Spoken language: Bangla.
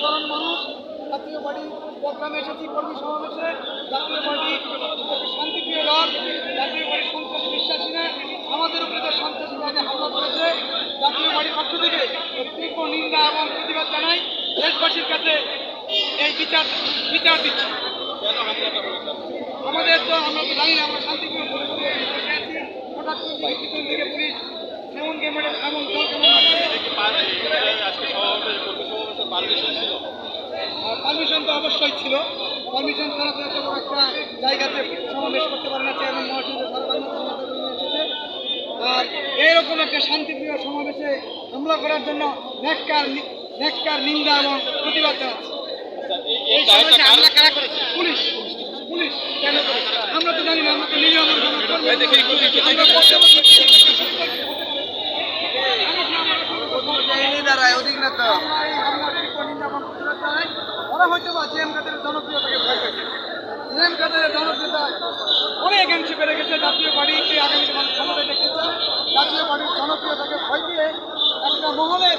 সাধারণ মানুষ জাতীয় পার্টি প্রোগ্রামে এসেছি, কর্মী সমাবেশে। জাতীয় পার্টি শান্তিপ্রিয় দল, জাতীয় পার্টি সন্ত্রাসী বিশ্বাসী না, আমাদের উপরে যে সন্ত্রাসী বাহিনী হামলা করেছে, জাতীয় পার্টির পক্ষ থেকে তীব্র নিন্দা এবং প্রতিবাদ জানাই। দেশবাসীর কাছে এই বিচার দিচ্ছি। আমাদের তো আমরা তো জানি না, আমরা শান্তিপ্রিয় বসে আছি, হঠাৎ করে পিছন থেকে পুলিশ এমন ক্যামেরা এমন পারমিশন তো অবশ্যই ছিল। পারমিশন ছাড়া তো এত বড় একটা জায়গাতে সমাবেশ করতে পারে না। চেয়ারম্যান মহাসচিব সারা বাংলাদেশ এসেছে, আর এইরকম একটা শান্তিপ্রিয় সমাবেশে হামলা করার জন্য ন্যাক্কার নিন্দা এবং প্রতিবাদ জানাচ্ছি। পুলিশ পুলিশ কেন করেছে আমরা তো জানি না, আমরা তো নিরীহ ওরা হয়তো বা জেএম কাদের জনপ্রিয়তাকে ভয় পাইছে। জেএম কাদের জনপ্রিয়তা অনেক অংশে বেড়ে গেছে। জাতীয় পার্টিকে আগামীতে মানুষ ক্ষমতায় দেখতে চায়। জাতীয় পার্টির জনপ্রিয়তাকে ভয় দিয়ে একটা মহলের